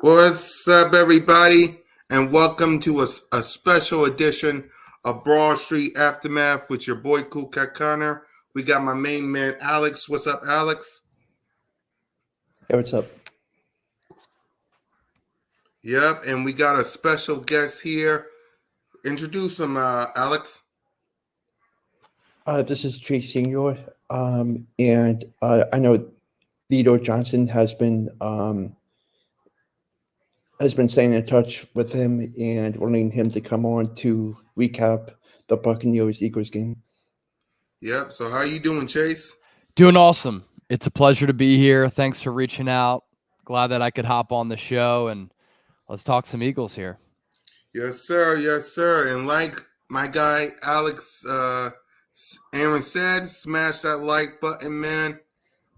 What's up, everybody, and welcome to a special edition of Broad Street Aftermath with your boy Cool Cat Connor. We got my main man Alex. What's up, Alex? Hey, what's up? Yep, and we got a special guest here. Introduce him, Alex. This is Chase Senior, and I know Lido Johnson has been staying in touch with him and wanting him to come on to recap the Buccaneers-Eagles game. Yep. So how you doing, Chase? Doing awesome. It's a pleasure to be here. Thanks for reaching out. Glad that I could hop on the show and let's talk some Eagles here. Yes, sir. Yes, sir. And like my guy Alex Aaron said, smash that like button, man.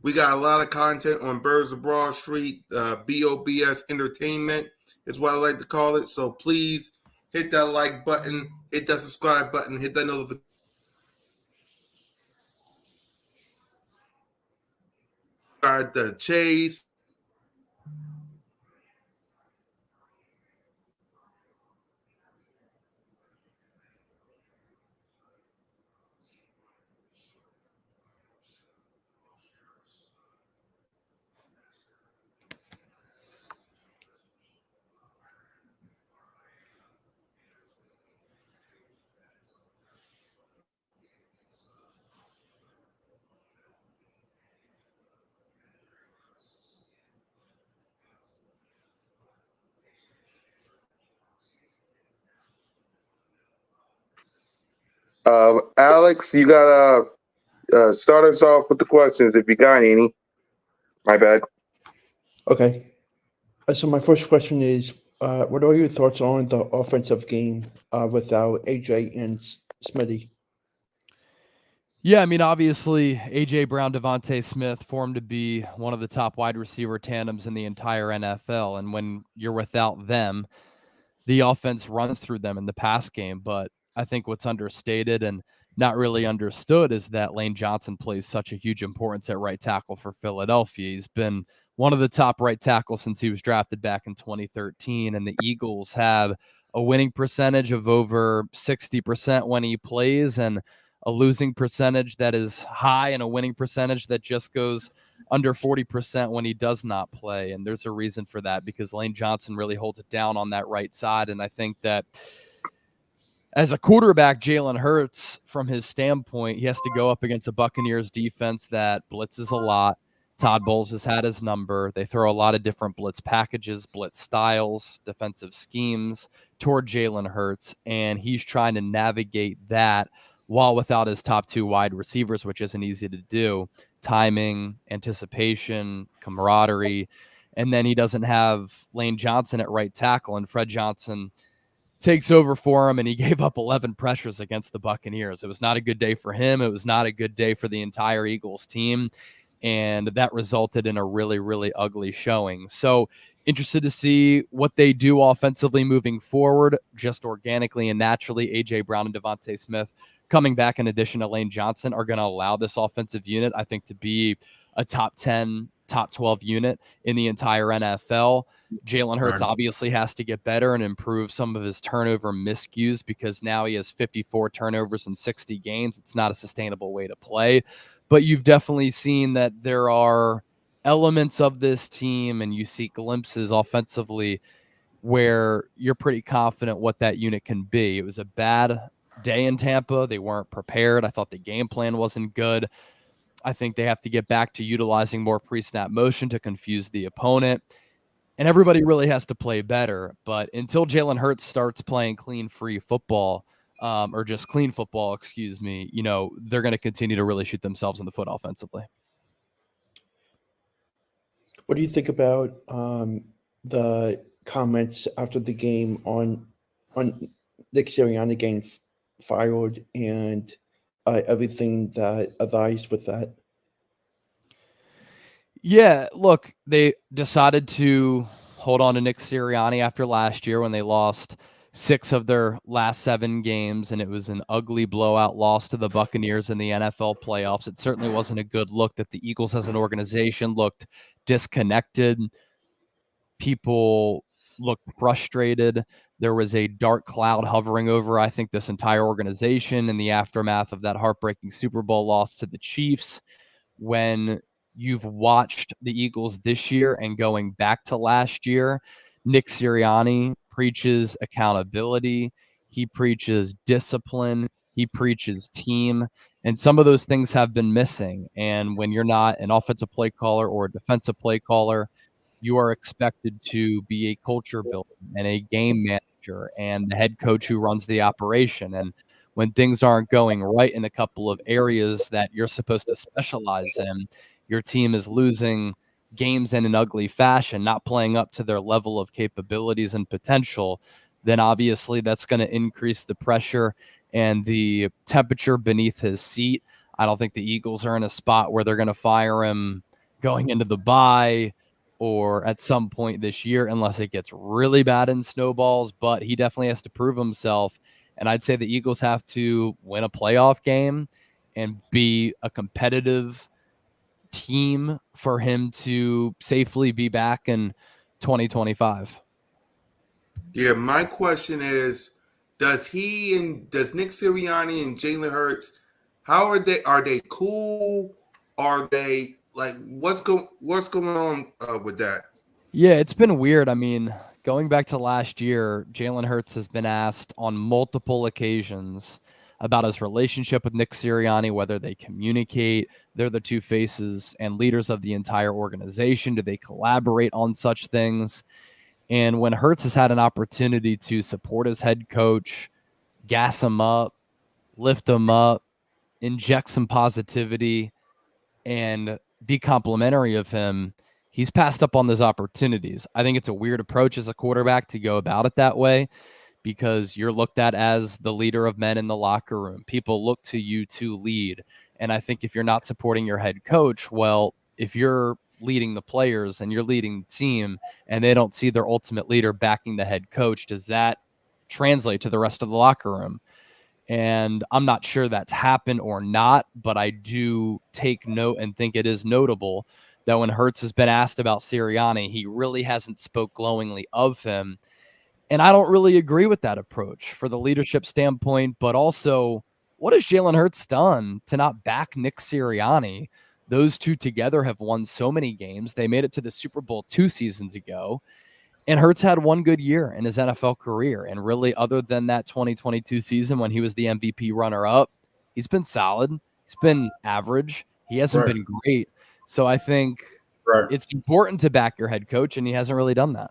We got a lot of content on Birds of Broad Street. BOBS Entertainment is what I like to call it. So please hit that like button, hit that subscribe button, hit that notification. The Chase. Alex, you gotta start us off with the questions if you got any. My bad. Okay. So my first question is, what are your thoughts on the offensive game without AJ and Smitty? Yeah, I mean, obviously, A.J. Brown, Devontae Smith formed to be one of the top wide receiver tandems in the entire NFL. And when you're without them, the offense runs through them in the pass game. But I think what's understated and not really understood is that Lane Johnson plays such a huge importance at right tackle for Philadelphia. He's been one of the top right tackles since he was drafted back in 2013. And the Eagles have a winning percentage of over 60% when he plays and a losing percentage that is high and a winning percentage that just goes under 40% when he does not play. And there's a reason for that because Lane Johnson really holds it down on that right side. And I think that as a quarterback, Jalen Hurts, from his standpoint, he has to go up against a Buccaneers defense that blitzes a lot. Todd Bowles has had his number. They throw a lot of different blitz packages, blitz styles, defensive schemes toward Jalen Hurts. And he's trying to navigate that while without his top two wide receivers, which isn't easy to do. Timing, anticipation, camaraderie. And then he doesn't have Lane Johnson at right tackle, and Fred Johnson takes over for him, and he gave up 11 pressures against the Buccaneers. It was not a good day for him. It was not a good day for the entire Eagles team, and that resulted in a really, really ugly showing. So interested to see what they do offensively moving forward, just organically and naturally. A.J. Brown and Devontae Smith coming back in addition to Lane Johnson are going to allow this offensive unit, I think, to be a top 10, top 12 unit in the entire NFL. Jalen Hurts obviously has to get better and improve some of his turnover miscues because now he has 54 turnovers in 60 games. It's not a sustainable way to play. But you've definitely seen that there are elements of this team, and you see glimpses offensively where you're pretty confident what that unit can be. It was a bad day in Tampa. They weren't prepared. I thought the game plan wasn't good. I think they have to get back to utilizing more pre-snap motion to confuse the opponent. And everybody really has to play better. But until Jalen Hurts starts playing clean, free football, or just clean football, excuse me, they're going to continue to really shoot themselves in the foot offensively. What do you think about the comments after the game on Nick Sirianni getting fired and everything that arise with that? Yeah, look, they decided to hold on to Nick Sirianni after last year when they lost 6 of their last 7 games, and it was an ugly blowout loss to the Buccaneers in the NFL playoffs. It certainly wasn't a good look that the Eagles as an organization looked disconnected. People looked frustrated. There was a dark cloud hovering over, I think, this entire organization in the aftermath of that heartbreaking Super Bowl loss to the Chiefs. When you've watched the Eagles this year and going back to last year, Nick Sirianni preaches accountability. He preaches discipline. He preaches team. And some of those things have been missing. And when you're not an offensive play caller or a defensive play caller, you are expected to be a culture builder and a game manager and the head coach who runs the operation. And when things aren't going right in a couple of areas that you're supposed to specialize in, your team is losing games in an ugly fashion, not playing up to their level of capabilities and potential, then obviously that's going to increase the pressure and the temperature beneath his seat. I don't think the Eagles are in a spot where they're going to fire him going into the bye or at some point this year, unless it gets really bad and snowballs, but he definitely has to prove himself. And I'd say the Eagles have to win a playoff game and be a competitive team for him to safely be back in 2025. Yeah, my question is, does Nick Sirianni and Jalen Hurts, how are they? Are they cool? Are they like what's going on with that? Yeah, it's been weird. I mean, going back to last year, Jalen Hurts has been asked on multiple occasions about his relationship with Nick Sirianni, whether they communicate. They're the two faces and leaders of the entire organization. Do they collaborate on such things? And when Hurts has had an opportunity to support his head coach, gas him up, lift him up, inject some positivity, and be complimentary of him, he's passed up on those opportunities. I think it's a weird approach as a quarterback to go about it that way because you're looked at as the leader of men in the locker room. People look to you to lead. And I think if you're not supporting your head coach, well, if you're leading the players and you're leading the team and they don't see their ultimate leader backing the head coach, does that translate to the rest of the locker room? And I'm not sure that's happened or not, but I do take note and think it is notable that when Hurts has been asked about Sirianni, he really hasn't spoke glowingly of him. And I don't really agree with that approach for the leadership standpoint, but also what has Jalen Hurts done to not back Nick Sirianni? Those two together have won so many games. They made it to the Super Bowl 2 seasons ago. And Hurts had one good year in his NFL career. And really, other than that 2022 season when he was the MVP runner-up, he's been solid. He's been average. He hasn't been great. So I think it's important to back your head coach, and he hasn't really done that.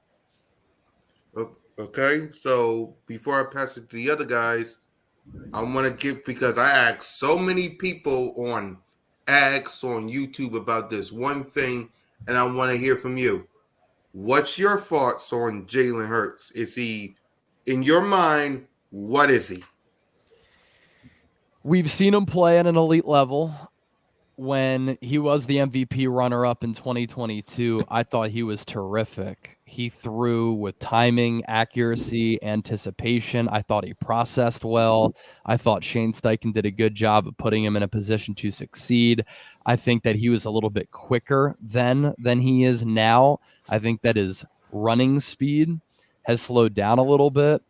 Okay, so before I pass it to the other guys, I want to give, because I asked so many people on X, on YouTube about this one thing, and I want to hear from you. What's your thoughts on Jalen Hurts? Is he, in your mind, what is he? We've seen him play at an elite level. When he was the MVP runner-up in 2022, I thought he was terrific. He threw with timing, accuracy, anticipation. I thought he processed well. I thought Shane Steichen did a good job of putting him in a position to succeed. I think that he was a little bit quicker then than he is now. I think that his running speed has slowed down a little bit.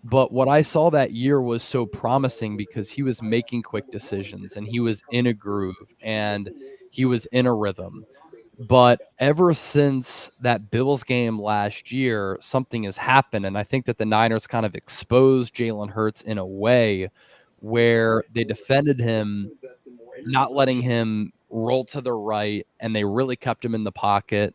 But what I saw that year was so promising because he was making quick decisions and he was in a groove and he was in a rhythm. But ever since that Bills game last year, something has happened. And I think that the Niners kind of exposed Jalen Hurts in a way where they defended him, not letting him roll to the right, and they really kept him in the pocket.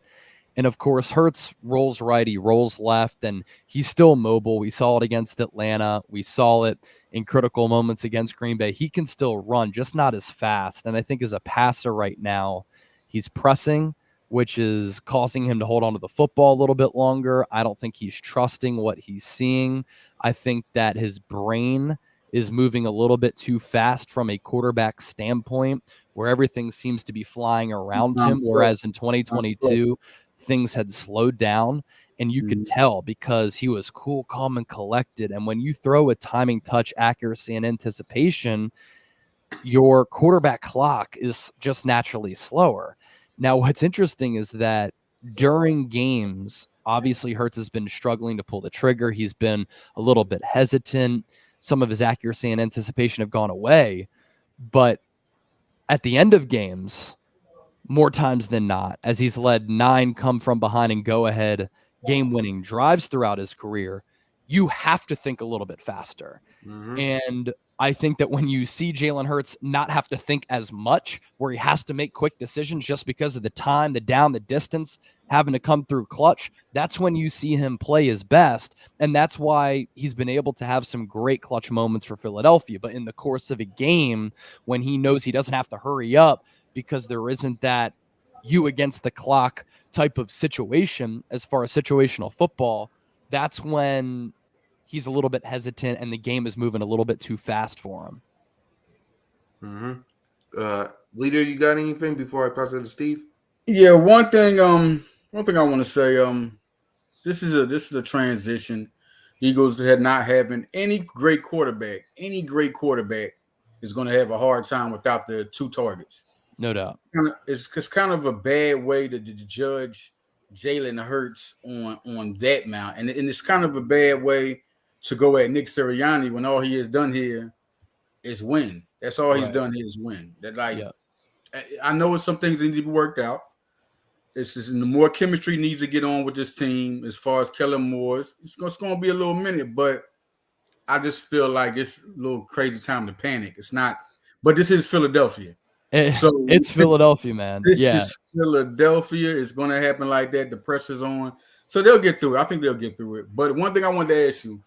And of course, Hurts rolls right, he rolls left, and he's still mobile. We saw it against Atlanta. We saw it in critical moments against Green Bay. He can still run, just not as fast. And I think as a passer right now, he's pressing, which is causing him to hold on to the football a little bit longer. I don't think he's trusting what he's seeing. I think that his brain is moving a little bit too fast from a quarterback standpoint, where everything seems to be flying around him, whereas in 2022, things had slowed down, and you could tell because he was cool, calm, and collected. And when you throw with timing, touch, accuracy, and anticipation, your quarterback clock is just naturally slower. Now, what's interesting is that during games, obviously Hurts has been struggling to pull the trigger. He's been a little bit hesitant. Some of his accuracy and anticipation have gone away. But at the end of games, more times than not, as he's led 9 come from behind and go ahead game-winning drives throughout his career, you have to think a little bit faster. And I think that when you see Jalen Hurts not have to think as much, where he has to make quick decisions just because of the time, the down, the distance, having to come through clutch, that's when you see him play his best. And that's why he's been able to have some great clutch moments for Philadelphia. But in the course of a game, when he knows he doesn't have to hurry up because there isn't that you against the clock type of situation as far as situational football, that's when he's a little bit hesitant and the game is moving a little bit too fast for him. Leader, you got anything before I pass it to Steve? Yeah, one thing I want to say, this is a transition. Eagles had not having any great quarterback. Any great quarterback is going to have a hard time without the 2 targets. No doubt. It's kind of a bad way to judge Jalen Hurts on that mount. And it's kind of a bad way to go at Nick Sirianni when all he has done here is win. That's all he's done here is win. That I know it's some things that need to be worked out. It's just the more chemistry needs to get on with this team as far as Kellen Moore's. It's going to be a little minute, but I just feel like it's a little crazy time to panic. It's not, but this is Philadelphia. So it's Philadelphia, man. This is Philadelphia. It's going to happen like that. The pressure's on. So they'll get through it. I think they'll get through it. But one thing I wanted to ask you,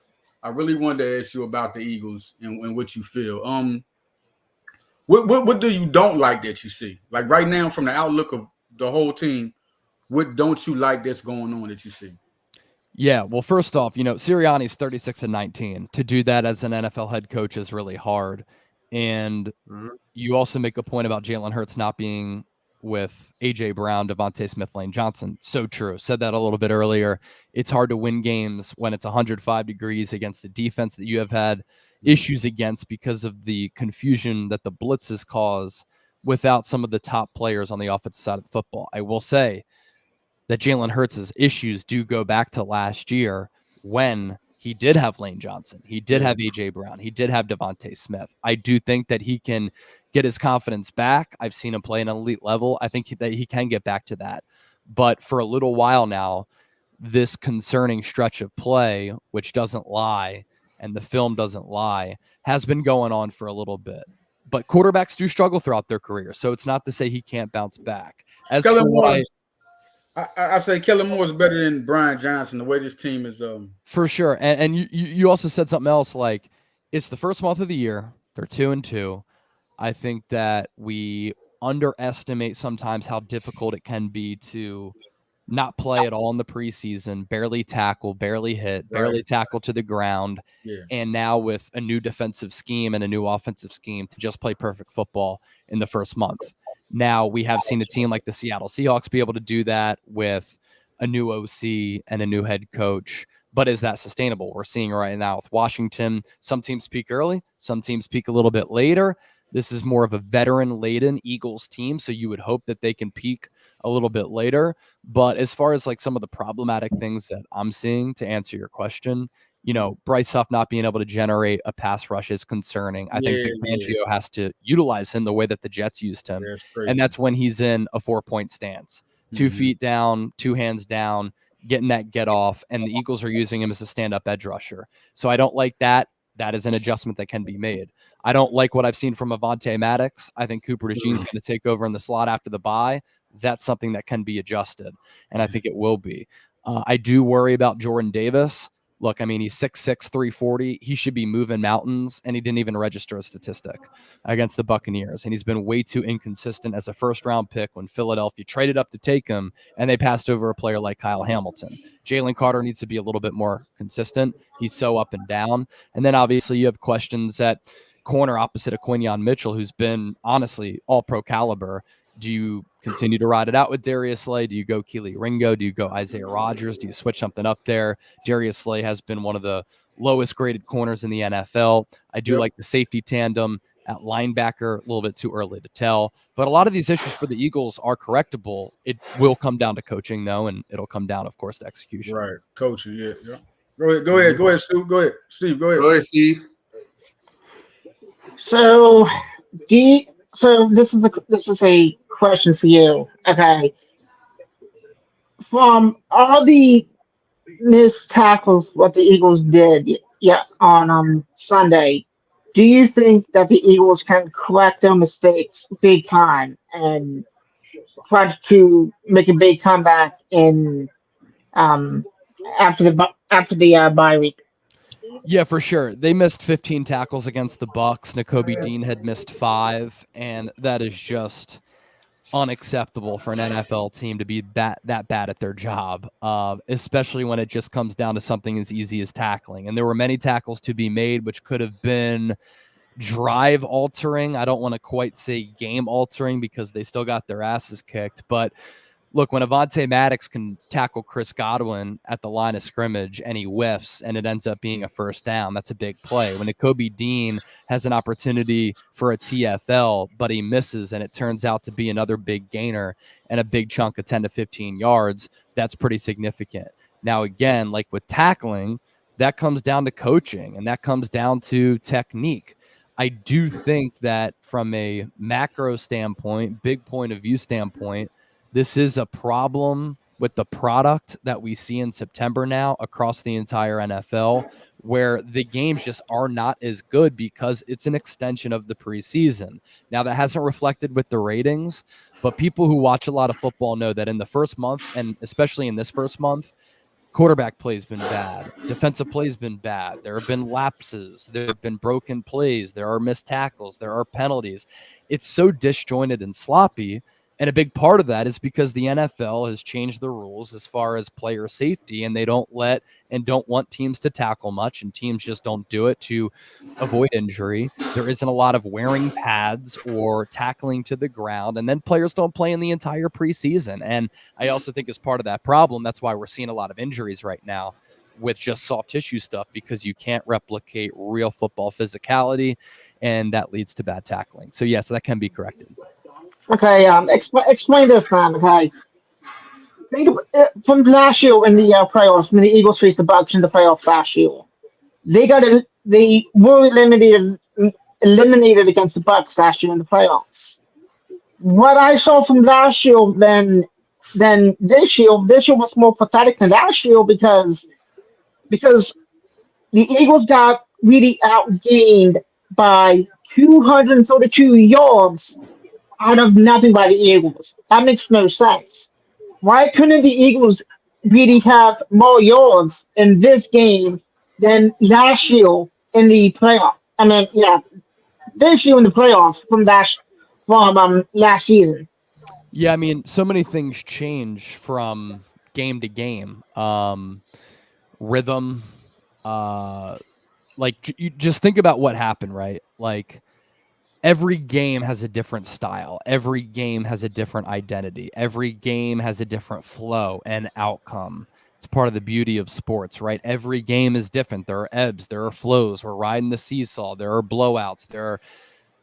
I really wanted to ask you about the Eagles and what you feel. What do you don't like that you see? Like right now, from the outlook of the whole team, what don't you like that's going on that you see? Yeah, well, first off, Sirianni's 36-19. To do that as an NFL head coach is really hard. And you also make a point about Jalen Hurts not being with A.J. Brown, Devontae Smith, Lane Johnson. So true. Said that a little bit earlier. It's hard to win games when it's 105 degrees against a defense that you have had issues against because of the confusion that the blitzes cause without some of the top players on the offensive side of the football. I will say that Jalen Hurts' issues do go back to last year when he did have Lane Johnson. He did have A.J. Brown. He did have Devontae Smith. I do think that he can get his confidence back. I've seen him play at an elite level. I think that he can get back to that. But for a little while now, this concerning stretch of play, which doesn't lie, and the film doesn't lie, has been going on for a little bit. But quarterbacks do struggle throughout their career, so it's not to say he can't bounce back. As for what I say Kellen Moore is better than Brian Johnson, the way this team is. For sure. And you also said something else, like it's the first month of the year. They're 2-2. I think that we underestimate sometimes how difficult it can be to not play at all in the preseason, barely tackle, barely hit, barely tackle to the ground. Yeah. And now with a new defensive scheme and a new offensive scheme to just play perfect football in the first month. Now we have seen a team like the Seattle Seahawks be able to do that with a new OC and a new head coach. But is that sustainable? We're seeing right now with Washington, some teams peak early, some teams peak a little bit later. This is more of a veteran-laden Eagles team, so you would hope that they can peak a little bit later. But as far as like some of the problematic things that I'm seeing, to answer your question, Bryce Huff not being able to generate a pass rush is concerning. I think Fangio has to utilize him the way that the Jets used him. And that's when he's in a 4-point stance. 2 feet down, 2 hands down, getting that get off, and the Eagles are using him as a stand-up edge rusher. So I don't like that. That is an adjustment that can be made. I don't like what I've seen from Avonte Maddox. I think Cooper DeJean's going to take over in the slot after the bye. That's something that can be adjusted, and I think it will be. I do worry about Jordan Davis. Look, I mean, he's 6'6", 340. He should be moving mountains, and he didn't even register a statistic against the Buccaneers. And he's been way too inconsistent as a first-round pick when Philadelphia traded up to take him, and they passed over a player like Kyle Hamilton. Jalen Carter needs to be a little bit more consistent. He's so up and down. And then, obviously, you have questions at corner opposite of Quinyon Mitchell, who's been, honestly, all-pro caliber. Do you continue to ride it out with Darius Slay? Do you go Keely Ringo? Do you go Isaiah Rodgers? Do you switch something up there? Darius Slay has been one of the lowest graded corners in the NFL. I do like the safety tandem At linebacker, a little bit too early to tell. But a lot of these issues for the Eagles are correctable. It will come down to coaching, though, and it'll come down, of course, to execution. Right, coaching. Yeah. Go ahead, Steve. Go ahead, Steve. Go Go ahead. ahead, Steve. So, so this is a question for you. Okay, from all the missed tackles what the Eagles did, yeah, on Sunday, do you think that the Eagles can correct their mistakes big time and try to make a big comeback in um after the bye week? Yeah, for sure. They missed 15 tackles against the Bucs. Nakobe Dean had missed 5, and that is just unacceptable for an NFL team to be that bad at their job, especially when it just comes down to something as easy as tackling. And there were many tackles to be made, which could have been drive altering. I don't want to quite say game altering because they still got their asses kicked, but look, when Avonte Maddox can tackle Chris Godwin at the line of scrimmage and he whiffs and it ends up being a first down, that's a big play. When Nakobe Dean has an opportunity for a TFL, but he misses and it turns out to be another big gainer and a big chunk of 10 to 15 yards, that's pretty significant. Now, again, like with tackling, that comes down to coaching and that comes down to technique. I do think that from a macro standpoint, big point of view standpoint, this is a problem with the product that we see in September now across the entire NFL, where the games just are not as good because it's an extension of the preseason. Now, that hasn't reflected with the ratings, but people who watch a lot of football know that in the first month, and especially in this first month, quarterback play has been bad. Defensive play has been bad. There have been lapses. There have been broken plays. There are missed tackles. There are penalties. It's so disjointed and sloppy. And a big part of that is because the NFL has changed the rules as far as player safety, and they don't let and don't want teams to tackle much, and teams just don't do it to avoid injury. There isn't a lot of wearing pads or tackling to the ground, and then players don't play in the entire preseason. And I also think as part of that problem, that's why we're seeing a lot of injuries right now with just soft tissue stuff, because you can't replicate real football physicality, and that leads to bad tackling. So, yes, that can be corrected. Okay, explain this, man. Okay, think from last year in the playoffs when the Eagles faced the Bucks in the playoffs last year. They were eliminated against the Bucks last year in the playoffs. What I saw from last year than this year was more pathetic than last year because the Eagles got really outgained by 232 yards out of nothing by the Eagles. That makes no sense. Why couldn't the Eagles really have more yards in this game than last year in the playoff? I mean, yeah, this year in the playoffs from last season. Yeah, I mean, so many things change from game to game. Rhythm, you just think about what happened, right? Like, every game has a different style. Every game has a different identity. Every game has a different flow and outcome. It's part of the beauty of sports, right? Every game is different. There are ebbs, there are flows. We're riding the seesaw. There are blowouts. There are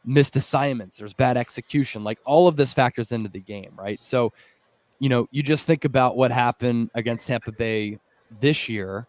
missed assignments. There's bad execution. Like, all of this factors into the game, right? So, you just think about what happened against Tampa Bay this year.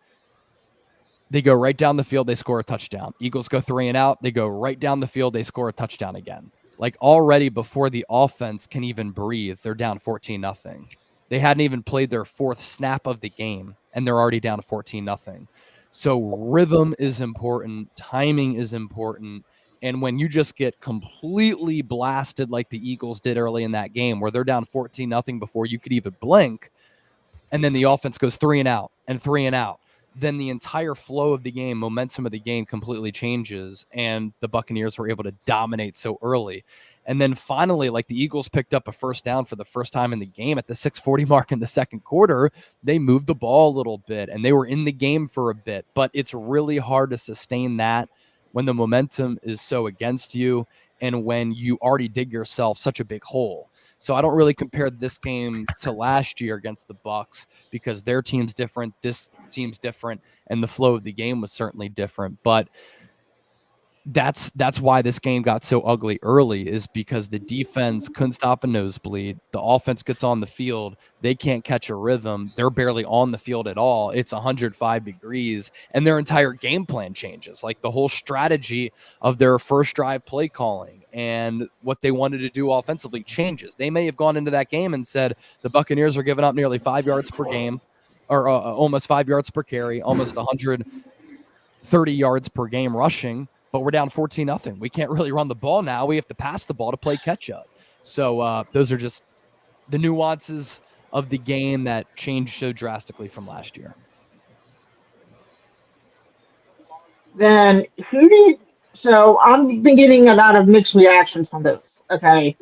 They go right down the field, they score a touchdown. Eagles go 3 and out, they go right down the field, they score a touchdown again. Like, already before the offense can even breathe, they're down 14-0. They hadn't even played their 4th snap of the game, and they're already down 14-0. So rhythm is important, timing is important, and when you just get completely blasted like the Eagles did early in that game, where they're down 14-0 before you could even blink, and then the offense goes 3 and out and 3 and out, then the entire flow of the game, momentum of the game completely changes, and the Buccaneers were able to dominate so early. And then finally, like, the Eagles picked up a first down for the first time in the game at the 6:40 mark in the second quarter. They moved the ball a little bit, and they were in the game for a bit. But it's really hard to sustain that when the momentum is so against you and when you already dig yourself such a big hole. So I don't really compare this game to last year against the Bucs because their team's different, this team's different, and the flow of the game was certainly different. But that's why this game got so ugly early, is because the defense couldn't stop a nosebleed. The offense gets on the field. They can't catch a rhythm. They're barely on the field at all. It's 105 degrees, and their entire game plan changes. Like the whole strategy of their first drive play calling and what they wanted to do offensively changes. They may have gone into that game and said the Buccaneers are giving up nearly 5 yards per game, or almost 5 yards per carry, almost 130 yards per game rushing, but we're down 14-0. We can't really run the ball now. We have to pass the ball to play catch up. So those are just the nuances of the game that changed so drastically from last year. Then who do you, so I've been getting a lot of mixed reactions on this. Okay.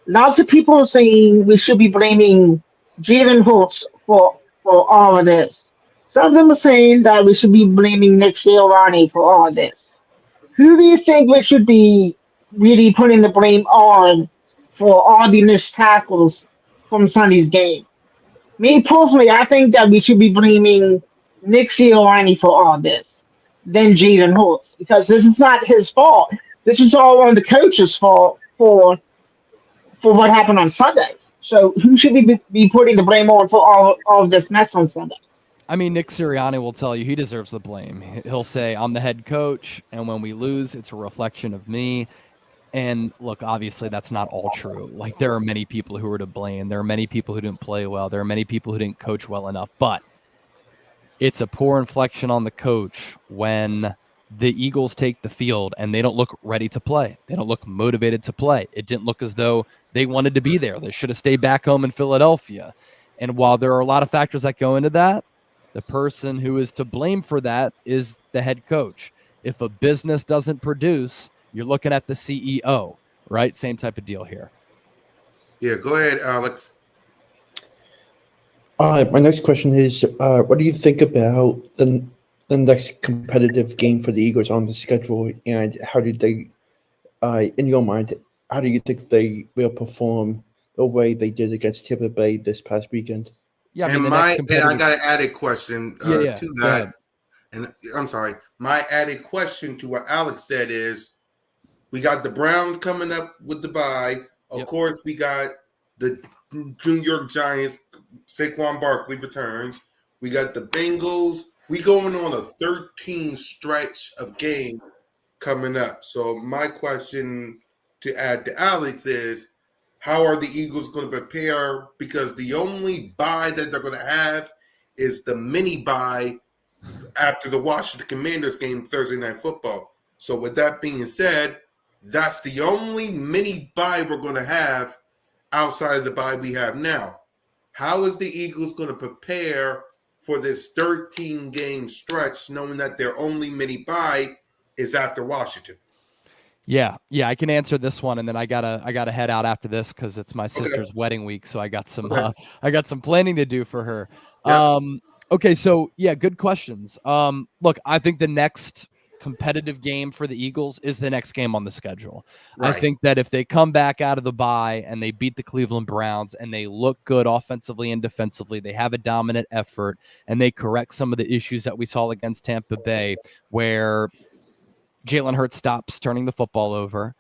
Lots of people are saying we should be blaming Jalen Hurts for all of this. Some of them are saying that we should be blaming Nick Sirianni for all of this. Who do you think we should be really putting the blame on for all the missed tackles from Sunday's game? Me personally, I think that we should be blaming Nick Sirianni for all this, then Jalen Hurts, because this is not his fault. This is all on the coach's fault for what happened on Sunday. So who should we be putting the blame on for all of this mess on Sunday? I mean, Nick Sirianni will tell you he deserves the blame. He'll say, I'm the head coach, and when we lose, it's a reflection of me. And look, obviously, that's not all true. Like, there are many people who are to blame. There are many people who didn't play well. There are many people who didn't coach well enough. But it's a poor inflection on the coach when the Eagles take the field and they don't look ready to play. They don't look motivated to play. It didn't look as though they wanted to be there. They should have stayed back home in Philadelphia. And while there are a lot of factors that go into that, the person who is to blame for that is the head coach. If a business doesn't produce, you're looking at the CEO, right? Same type of deal here. Yeah, go ahead, Alex. My next question is, what do you think about the next competitive game for the Eagles on the schedule, and how do they, in your mind, how do you think they will perform the way they did against Tampa Bay this past weekend? Yeah, I And mean, I got an added question to Go that. ahead. And I'm sorry, my added question to what Alex said is, we got the Browns coming up with the bye. Of course, we got the New York Giants. Saquon Barkley returns. We got the Bengals. We going on a 13 stretch of games coming up. So my question to add to Alex is, how are the Eagles going to prepare? Because the only bye that they're going to have is the mini bye after the Washington Commanders game Thursday Night Football. So with that being said, that's the only mini bye we're going to have outside of the bye we have now. How is the Eagles going to prepare for this 13-game stretch, knowing that their only mini bye is after Washington? Yeah, I can answer this one, and then I gotta head out after this because it's my sister's wedding week, so I got some planning to do for her. Yep. Okay, so yeah, good questions. Look, I think the next competitive game for the Eagles is the next game on the schedule. Right. I think that if they come back out of the bye and they beat the Cleveland Browns and they look good offensively and defensively, they have a dominant effort, and they correct some of the issues that we saw against Tampa Bay, where Jalen Hurts stops turning the football over,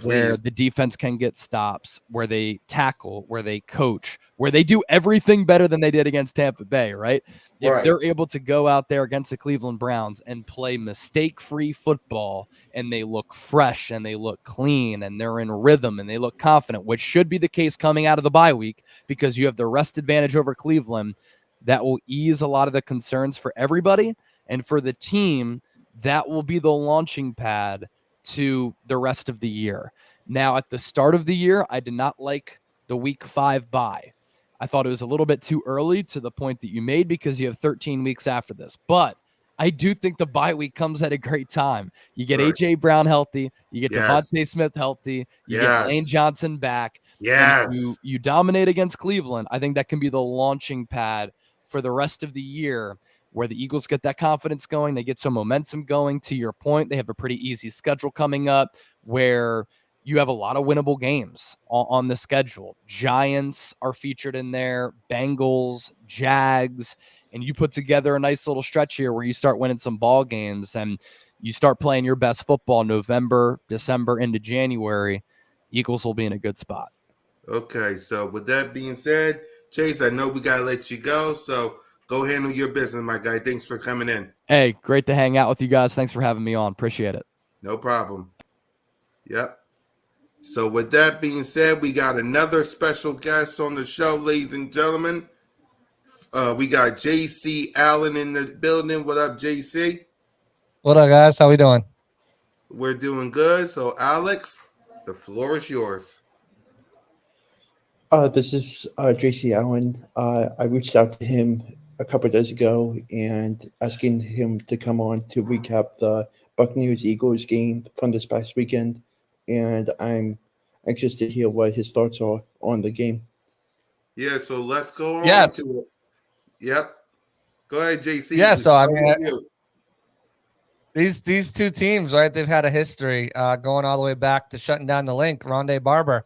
where the defense can get stops, where they tackle, where they coach, where they do everything better than they did against Tampa Bay, right? If they're able to go out there against the Cleveland Browns and play mistake-free football, and they look fresh and they look clean and they're in rhythm and they look confident, which should be the case coming out of the bye week because you have the rest advantage over Cleveland, that will ease a lot of the concerns for everybody. And for the team, that will be the launching pad to the rest of the year. Now, at the start of the year, I did not like the week 5 bye. I thought it was a little bit too early, to the point that you made, because you have 13 weeks after this. But I do think the bye week comes at a great time. You get A.J. Brown healthy. You get Devontae Smith healthy. You get Lane Johnson back. And if you dominate against Cleveland, I think that can be the launching pad for the rest of the year, where the Eagles get that confidence going. They get some momentum going. To your point, they have a pretty easy schedule coming up where you have a lot of winnable games on the schedule. Giants are featured in there, Bengals, Jags, and you put together a nice little stretch here where you start winning some ball games. And you start playing your best football November, December into January, Eagles will be in a good spot. Okay, so with that being said, Chase, I know we got to let you go, so go handle your business, my guy. Thanks for coming in. Hey, great to hang out with you guys. Thanks for having me on. Appreciate it. No problem. Yep. So with that being said, we got another special guest on the show, ladies and gentlemen. We got JC Allen in the building. What up, JC? What up, guys? How we doing? We're doing good. So, Alex, the floor is yours. This is JC Allen. I reached out to him a couple of days ago and asking him to come on to recap the Buccaneers-Eagles game from this past weekend, and I'm anxious to hear what his thoughts are on the game. Yeah, so let's go on Yes. to it. Yep. Go ahead, JC. Yeah, We so I start mean, with you. these two teams, right? They've had a history going all the way back to shutting down the link, Rondé Barber,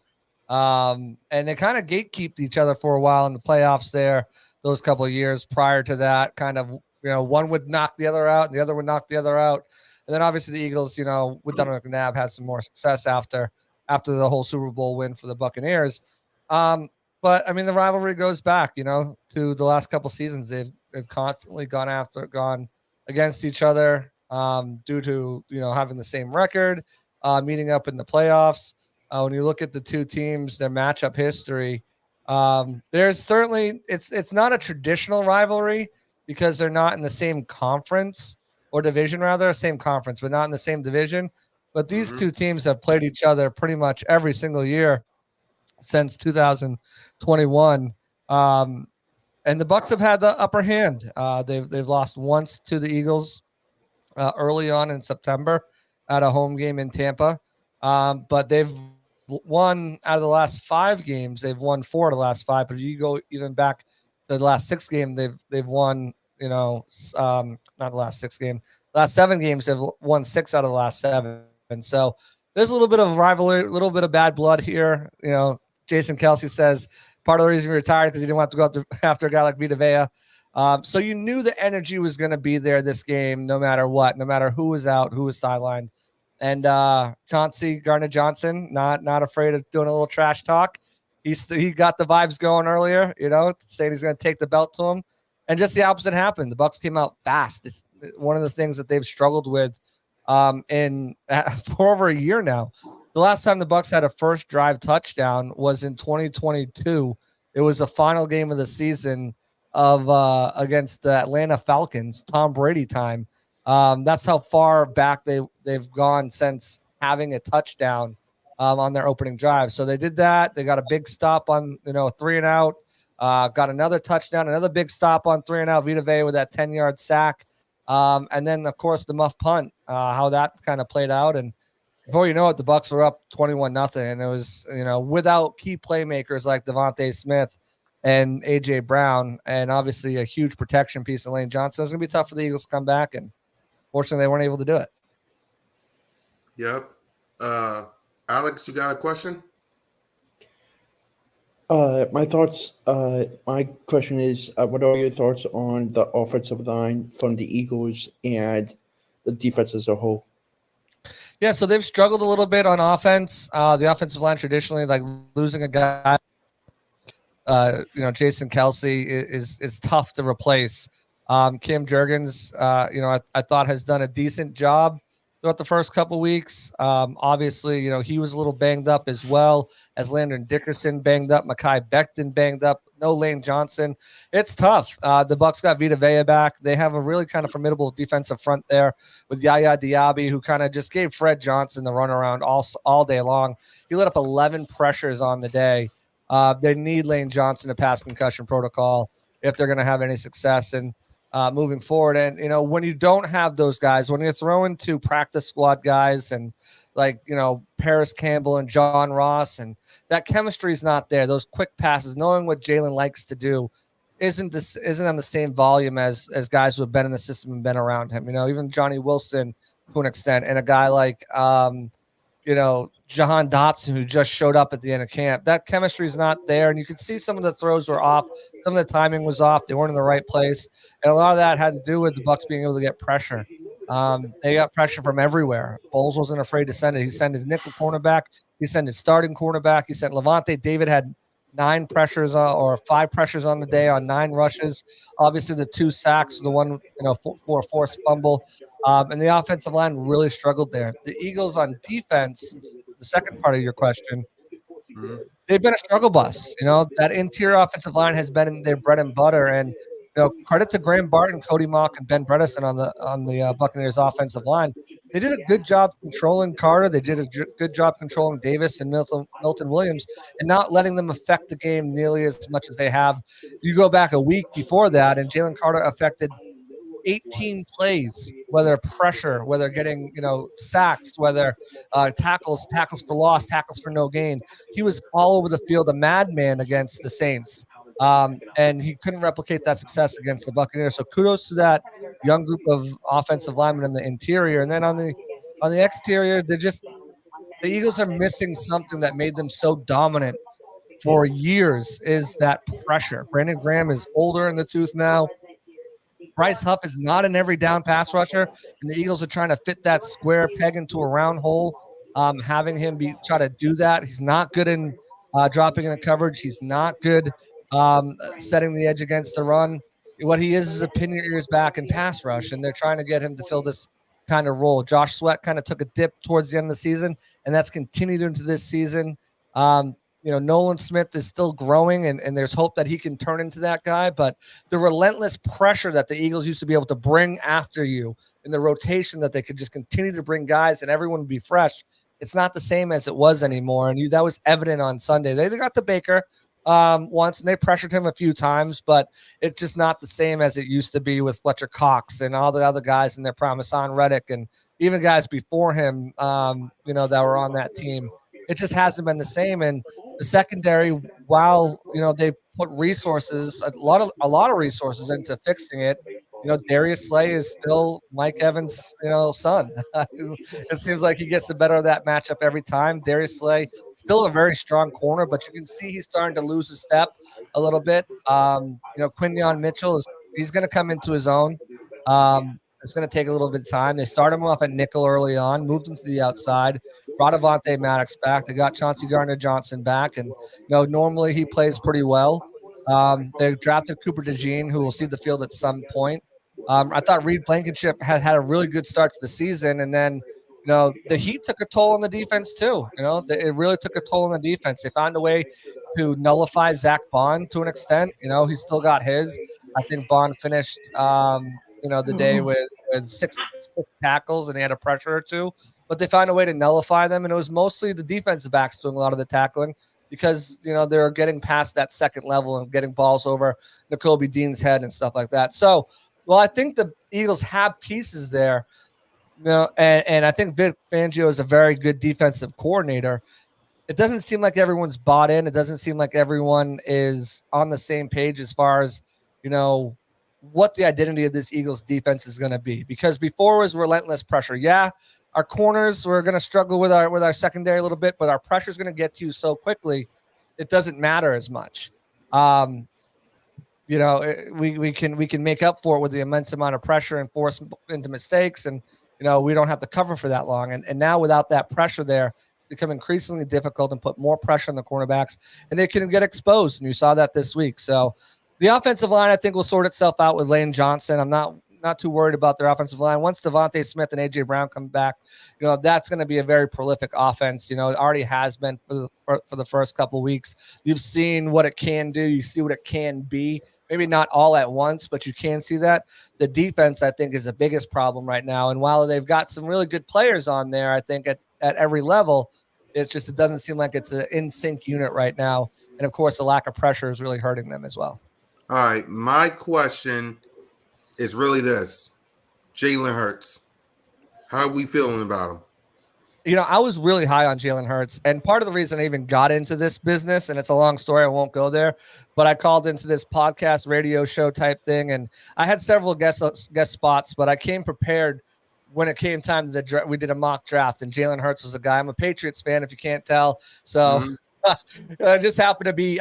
and they kind of gatekeeped each other for a while in the playoffs there. Those couple of years prior to that, kind of, one would knock the other out, and the other would knock the other out, and then obviously the Eagles, with Donovan McNabb, had some more success after the whole Super Bowl win for the Buccaneers. But I mean, the rivalry goes back, to the last couple seasons. They've constantly gone against each other due to having the same record, meeting up in the playoffs. When you look at the two teams, their matchup history, there's certainly it's not a traditional rivalry because they're not in the same conference or division, rather, same conference, but not in the same division. But these two teams have played each other pretty much every single year since 2021, and the Bucs have had the upper hand. They've lost once to the Eagles early on in September at a home game in Tampa, but they've won out of the last 5 games. They've won 4 of the last 5. But if you go even back to the last 6 games, they've won. Not the last 6 games. Last 7 games, they've won 6 out of the last 7. And so there's a little bit of rivalry, a little bit of bad blood here. Jason Kelsey says part of the reason he retired because he didn't want to go after a guy like Vita Vea. So you knew the energy was going to be there this game, no matter what, no matter who was out, who was sidelined. And Chauncey Gardner-Johnson, not afraid of doing a little trash talk. He got the vibes going earlier, saying he's going to take the belt to him. And just the opposite happened. The Bucs came out fast. It's one of the things that they've struggled with for over a year now. The last time the Bucs had a first drive touchdown was in 2022. It was the final game of the season of against the Atlanta Falcons, Tom Brady time. That's how far back they've gone since having a touchdown on their opening drive. So they did that. They got a big stop on 3 and out. Got another touchdown, another big stop on 3 and out. Vita Vea with that 10-yard sack. And then, of course, the muff punt, how that kind of played out. And before you know it, the Bucs were up 21-0. And it was, without key playmakers like Devontae Smith and A.J. Brown, and obviously a huge protection piece of Lane Johnson. It was going to be tough for the Eagles to come back. And fortunately, they weren't able to do it. Yep. Alex, you got a question? My thoughts. My question is, what are your thoughts on the offensive line from the Eagles and the defense as a whole? Yeah, so they've struggled a little bit on offense. The offensive line traditionally, like losing a guy, Jason Kelsey is tough to replace. Cam Jurgens, I thought has done a decent job throughout the first couple weeks. Obviously, he was a little banged up as well as Landon Dickerson banged up, Mekhi Becton banged up, no Lane Johnson. It's tough. The Bucs got Vita Vea back. They have a really kind of formidable defensive front there with Yaya Diaby, who kind of just gave Fred Johnson the runaround all day long. He lit up 11 pressures on the day. They need Lane Johnson to pass concussion protocol if they're going to have any success and moving forward. And, when you don't have those guys, when you're throwing to practice squad guys and Paris Campbell and John Ross, and that chemistry is not there. Those quick passes, knowing what Jalen likes to do isn't on the same volume as guys who have been in the system and been around him. Even Johnny Wilson to an extent, and a guy like, Jahan Dotson, who just showed up at the end of camp. That chemistry is not there, and you could see some of the throws were off. Some of the timing was off. They weren't in the right place, and a lot of that had to do with the Bucs being able to get pressure They got pressure from everywhere. Bowles wasn't afraid to send it. He sent his nickel cornerback. He sent his starting cornerback. He sent Levante David had 9 pressures or 5 pressures on the day on 9 rushes. Obviously, the 2 sacks, the one for a forced fumble, and the offensive line really struggled there. The Eagles on defense, the second part of your question, they've been a struggle bus. That interior offensive line has been their bread and butter, and credit to Graham Barton, Cody Mock, and Ben Bredesen on the Buccaneers offensive line. They did a good job controlling Carter. They did a good job controlling Davis and Milton Williams and not letting them affect the game nearly as much as they have. You go back a week before that, and Jalen Carter affected 18 plays, whether pressure, whether getting, sacks, whether tackles for loss, tackles for no gain. He was all over the field, a madman against the Saints. And he couldn't replicate that success against the Buccaneers. So kudos to that young group of offensive linemen in the interior. And then on the exterior, the Eagles are missing something that made them so dominant for years, is that pressure. Brandon Graham is older in the tooth now. Bryce Huff is not an every down pass rusher, and the Eagles are trying to fit that square peg into a round hole. Having him try to do that. He's not good in dropping in the coverage. He's not good setting the edge against the run. What he is a pin your ears back in pass rush, and they're trying to get him to fill this kind of role. Josh Sweat kind of took a dip towards the end of the season, and that's continued into this season. Nolan Smith is still growing, and there's hope that he can turn into that guy. But the relentless pressure that the Eagles used to be able to bring after you in the rotation, that they could just continue to bring guys and everyone would be fresh, it's not the same as it was anymore. And that was evident on Sunday. They got to Baker once, and they pressured him a few times, but it's just not the same as it used to be with Fletcher Cox and all the other guys in their prime, Hassan Reddick, and even guys before him, that were on that team. It just hasn't been the same. And the secondary, while they put resources, a lot of resources into fixing it, Darius Slay is still Mike Evans' son. It seems like he gets the better of that matchup every time. Darius Slay still a very strong corner, but you can see he's starting to lose his step a little bit. Quinyon Mitchell he's going to come into his own. It's going to take a little bit of time. They started him off at nickel early on, moved him to the outside, brought Avonte Maddox back. They got Chauncey Gardner-Johnson back, and normally he plays pretty well. They drafted Cooper DeJean, who will see the field at some point. I thought Reed Blankenship had a really good start to the season, and then the heat took a toll on the defense too. It really took a toll on the defense. They found a way to nullify Zach Bond to an extent. He still got his. I think Bond finished the day with 6 tackles, and he had a pressure or 2, but they found a way to nullify them. And it was mostly the defensive backs doing a lot of the tackling because, they were getting past that second level and getting balls over Nakobe Dean's head and stuff like that. So, I think the Eagles have pieces there, and I think Vic Fangio is a very good defensive coordinator. It doesn't seem like everyone's bought in. It doesn't seem like everyone is on the same page as far as, what the identity of this Eagles defense is going to be, because before it was relentless pressure. Yeah, our corners, we're going to struggle with our secondary a little bit, but our pressure is going to get to you so quickly, it doesn't matter as much. We can make up for it with the immense amount of pressure and force into mistakes, and we don't have to cover for that long. And now without that pressure there, it's become increasingly difficult and put more pressure on the cornerbacks, and they can get exposed. And you saw that this week. So the offensive line, I think, will sort itself out with Lane Johnson. I'm not too worried about their offensive line. Once Devontae Smith and A.J. Brown come back, that's going to be a very prolific offense. It already has been for the first couple weeks. You've seen what it can do. You see what it can be. Maybe not all at once, but you can see that. The defense, I think, is the biggest problem right now. And while they've got some really good players on there, I think at every level, it doesn't seem like it's an in-sync unit right now. And, of course, the lack of pressure is really hurting them as well. All right, my question is really this. Jalen Hurts. How are we feeling about him? I was really high on Jalen Hurts, and part of the reason I even got into this business, and it's a long story, I won't go there, but I called into this podcast radio show type thing, and I had several guest spots, but I came prepared when it came time to the draft. We did a mock draft, and Jalen Hurts was a guy. I'm a Patriots fan, if you can't tell, so I just happened to be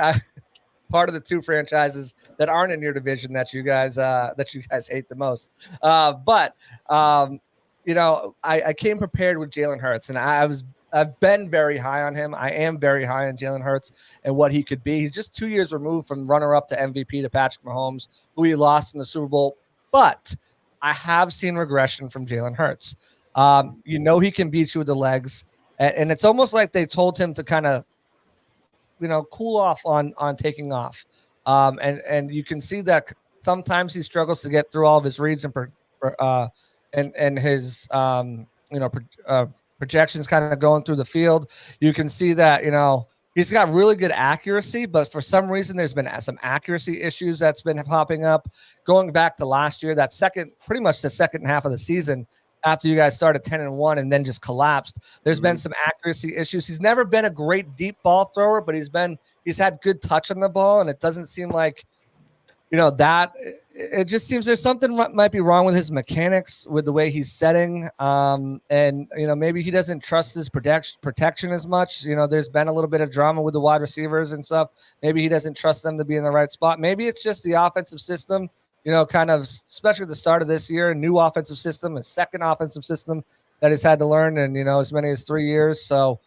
part of the 2 franchises that aren't in your division that you guys hate the most. But I came prepared with Jalen Hurts, and I've been very high on him. I am very high on Jalen Hurts and what he could be. He's just 2 years removed from runner-up to MVP to Patrick Mahomes, who he lost in the Super Bowl. But I have seen regression from Jalen Hurts. He can beat you with the legs, and it's almost like they told him to kind of, cool off on taking off. And you can see that sometimes he struggles to get through all of his reads and his projections kind of going through the field. You can see that he's got really good accuracy, but for some reason there's been some accuracy issues that's been popping up going back to last year. Pretty much the second half of the season after you guys started 10-1 and then just collapsed. There's been some accuracy issues. He's never been a great deep ball thrower, but he's had good touch on the ball, and it doesn't seem like that. It just seems there's something might be wrong with his mechanics, with the way he's setting. And maybe he doesn't trust his protection as much. There's been a little bit of drama with the wide receivers and stuff. Maybe he doesn't trust them to be in the right spot. Maybe it's just the offensive system, kind of, especially at the start of this year, a new offensive system, a second offensive system that he's had to learn in, as many as 3 years. So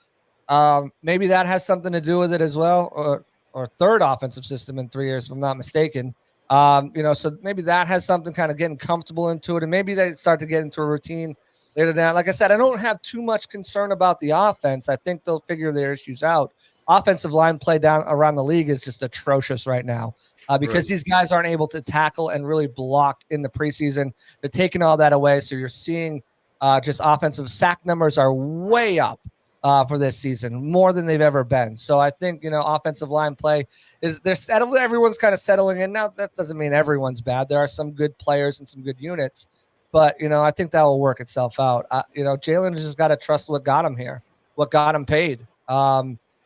maybe that has something to do with it as well, or third offensive system in 3 years, if I'm not mistaken. So maybe that has something kind of getting comfortable into it, and maybe they start to get into a routine later down. Like I said, I don't have too much concern about the offense. I think they'll figure their issues out. Offensive line play down around the league is just atrocious right now because these guys aren't able to tackle and really block in the preseason. They're taking all that away, so you're seeing just offensive sack numbers are way up for this season, more than they've ever been. So I think, offensive line play they're settled. Everyone's kind of settling in. Now, that doesn't mean everyone's bad. There are some good players and some good units, but, I think that will work itself out. Jalen just got to trust what got him here, what got him paid.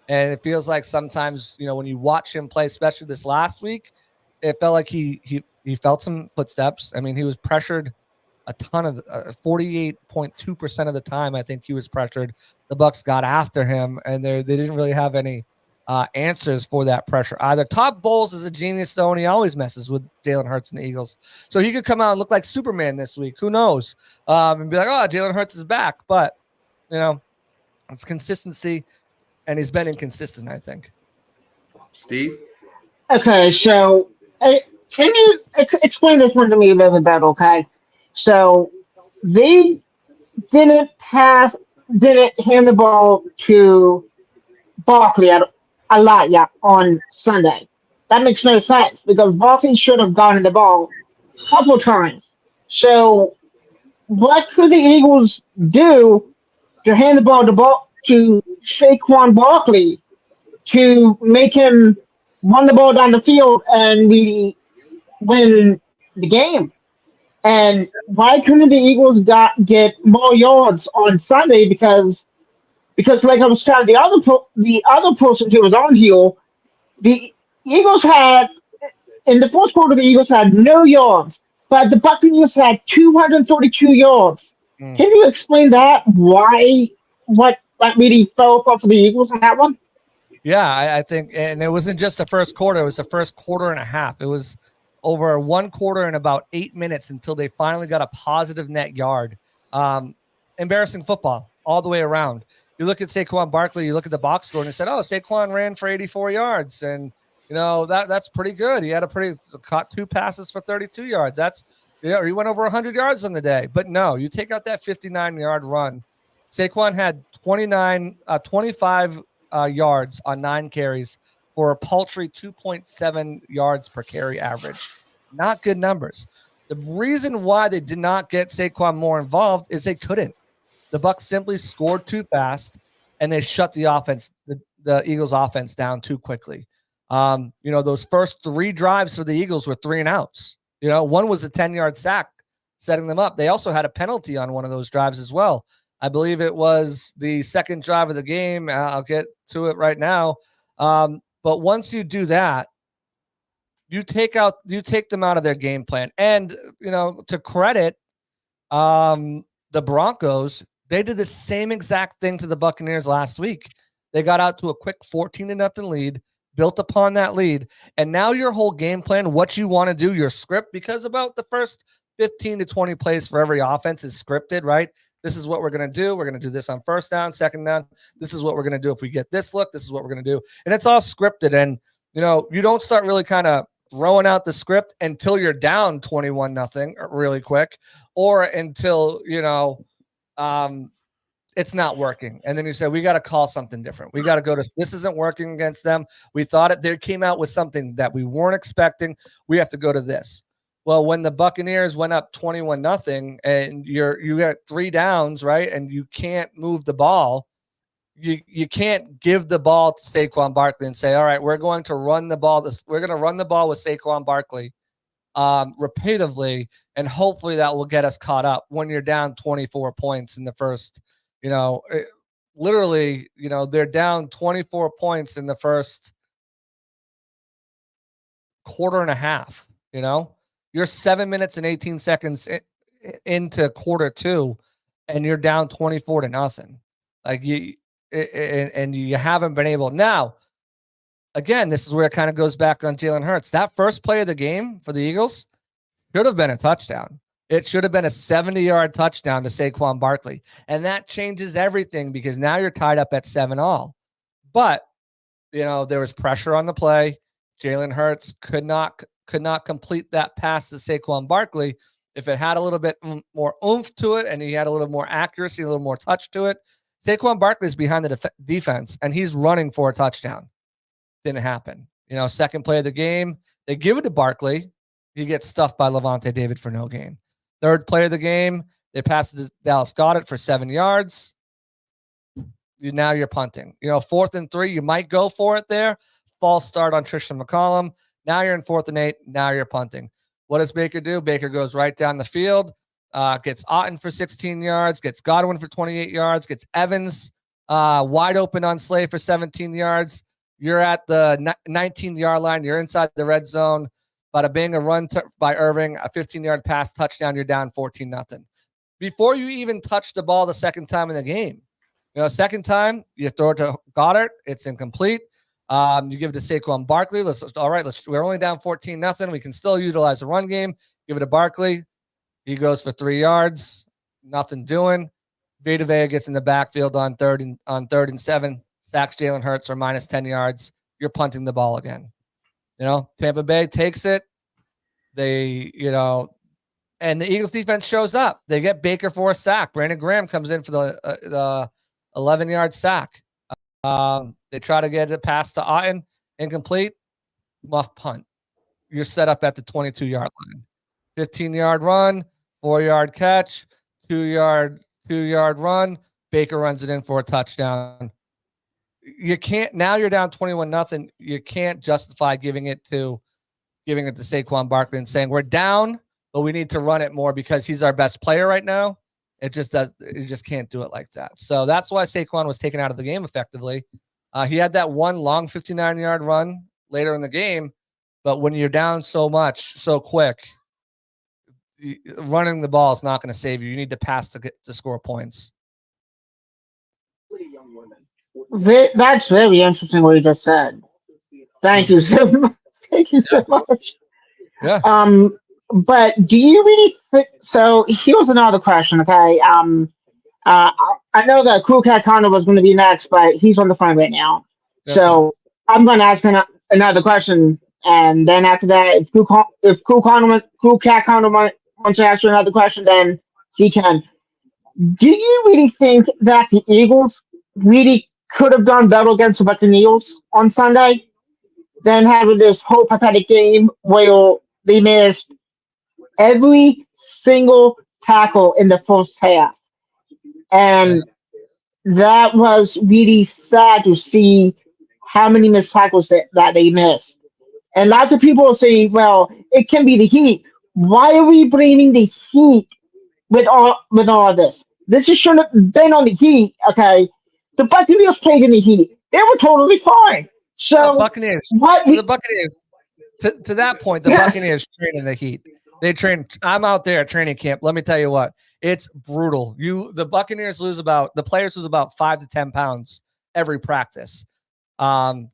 And it feels like sometimes, when you watch him play, especially this last week, it felt like he felt some footsteps. I mean, he was pressured a ton of 48.2% of the time. I think he was pressured. The Bucs got after him, and they didn't really have any answers for that pressure either. Todd Bowles is a genius, though, and he always messes with Jalen Hurts and the Eagles. So he could come out and look like Superman this week. Who knows? And be like, oh, Jalen Hurts is back. But, it's consistency, and he's been inconsistent, I think. Steve? Okay, so can you explain this one to me a little bit better, okay? So they didn't hand the ball to Barkley a lot yet on Sunday. That makes no sense because Barkley should have gotten the ball a couple times. So what could the Eagles do to hand the ball to Saquon Barkley to make him run the ball down the field and we win the game? And why couldn't the Eagles get more yards on Sunday? Because like I was telling the other person who was on here, the Eagles had in the fourth quarter the Eagles had no yards, but the Buccaneers had 232 yards. Can you explain that? Why? What really fell apart for the Eagles on that one? Yeah, I think, and it wasn't just the first quarter; it was the first quarter and a half. It was over 1 quarter and about 8 minutes until they finally got a positive net yard. Embarrassing football all the way around. You look at Saquon Barkley, you look at the box score, and you said, "Oh, Saquon ran for 84 yards," and that's pretty good. He had caught 2 passes for 32 yards. He went over 100 yards on the day. But no, you take out that 59-yard run. Saquon had 25 yards on 9 carries for a paltry 2.7 yards per carry average. Not good numbers. The reason why they did not get Saquon more involved is they couldn't. The Bucs simply scored too fast, and they shut the offense, the Eagles' offense down too quickly. Those first 3 drives for the Eagles were 3 and outs. One was a 10-yard sack setting them up. They also had a penalty on one of those drives as well. I believe it was the second drive of the game. I'll get to it right now. But once you do that, you take them out of their game plan. And, to credit the Broncos, they did the same exact thing to the Buccaneers last week. They got out to a quick 14-0 lead, built upon that lead. And now your whole game plan, what you want to do, your script, because about the first 15 to 20 plays for every offense is scripted, right? This is what we're going to do. We're going to do this on first down, second down. This is what we're going to do if we get this look. This is what we're going to do. And it's all scripted. And, you don't start really kind of throwing out the script until you're down 21-0 really quick, or until, it's not working. And then you say, we got to call something different. We got to go to, this isn't working against them. We thought it, they came out with something that we weren't expecting. We have to go to this. Well, when the Buccaneers went up 21-0 and you got 3 downs, right? And you can't move the ball. You can't give the ball to Saquon Barkley and say, all right, we're going to run the ball. We're going to run the ball with Saquon Barkley repeatedly, and hopefully that will get us caught up when you're down 24 points in the first. Literally, they're down 24 points in the first quarter and a half. You're 7 minutes and 18 seconds into quarter 2, and you're down 24-0. Like and you haven't been able. Now, again, this is where it kind of goes back on Jalen Hurts. That first play of the game for the Eagles should have been a touchdown. It should have been a 70-yard touchdown to Saquon Barkley. And that changes everything because now you're tied up at 7-all. But, there was pressure on the play. Jalen Hurts could not complete that pass to Saquon Barkley. If it had a little bit more oomph to it and he had a little more accuracy, a little more touch to it, Saquon Barkley is behind the defense and he's running for a touchdown. Didn't happen. Second play of the game, they give it to Barkley. He gets stuffed by Levante David for no gain. Third play of the game, they pass it to Dallas Goedert for 7 yards. Now you're punting. 4th and 3, you might go for it there. False start on Tristan McCollum. Now you're in 4th and 8. Now you're punting. What does Baker do? Baker goes right down the field, gets Otten for 16 yards, gets Godwin for 28 yards, gets Evans wide open on Slay for 17 yards. You're at the 19-yard line. You're inside the red zone. Bada bing, a run by Irving, a 15-yard pass, touchdown, you're down 14-0. Before you even touch the ball the second time in the game. Second time, you throw it to Goddard, it's incomplete. You give it to Saquon Barkley. We're only down 14-0. We can still utilize the run game. Give it to Barkley. He goes for 3 yards. Nothing doing. Vita Vea gets in the backfield on third and 7. Sacks Jalen Hurts for minus 10 yards. You're punting the ball again. Tampa Bay takes it. They, and the Eagles defense shows up. They get Baker for a sack. Brandon Graham comes in for the 11-yard sack. They try to get it past to Otten. Incomplete. Muff punt. You're set up at the 22-yard line. 15-yard run, 4-yard catch, 2-yard run. Baker runs it in for a touchdown. You can't, now you're down 21-0. You can't justify giving it to Saquon Barkley and saying we're down, but we need to run it more because he's our best player right now. It just can't do it like that. So that's why Saquon was taken out of the game effectively. He had that one long 59-yard run later in the game, but when you're down so much, so quick, running the ball is not going to save you. You need to pass to score points. That's very interesting what you just said. Thank you so much. Thank you so much. Yeah. But do you really think so? Here's another question. Okay. I know that Cool Cat Connor was going to be next, but he's on the phone right now. That's so I'm going to ask him another question, and then after that, if Cool Cat Connor wants to ask you another question, then he can. Do you really think that the Eagles really could have done better against the Buccaneers on Sunday than having this whole pathetic game where they missed every single tackle in the first half? And that was really sad to see how many missed tackles that they missed. And lots of people are saying, well, it can be the heat. Why are we blaming the heat with all of this? This shouldn't have been on the heat, okay? The Buccaneers played in the heat. They were totally fine. So the Buccaneers, to that point, the Buccaneers train in the heat. They train. I'm out there at training camp. Let me tell you what, it's brutal. The Buccaneers the players lose about 5 to 10 pounds every practice,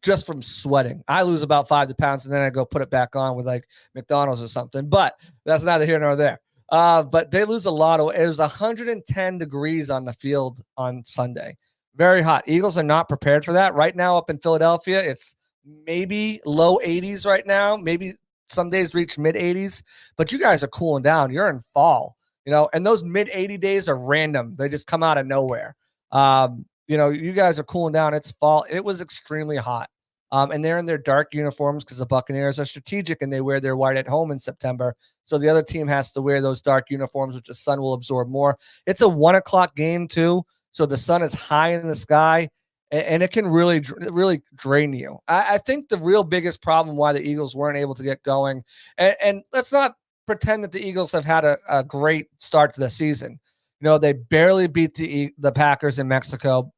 just from sweating. I lose about 5 to pounds, and then I go put it back on with like McDonald's or something. But that's neither here nor there. But they lose a lot. It was 110 degrees on the field on Sunday. Very hot. Eagles are not prepared for that. Right now up in Philadelphia, it's maybe low 80s right now. Maybe some days reach mid 80s. But you guys are cooling down. You're in fall, and those mid 80 days are random. They just come out of nowhere. You guys are cooling down. It's fall. It was extremely hot. And they're in their dark uniforms because the Buccaneers are strategic and they wear their white at home in September. So the other team has to wear those dark uniforms, which the sun will absorb more. It's a 1:00 game too. So the sun is high in the sky and it can really drain you. I think the real biggest problem why the Eagles weren't able to get going, and let's not pretend that the Eagles have had a great start to the season. They barely beat the Packers in Mexico.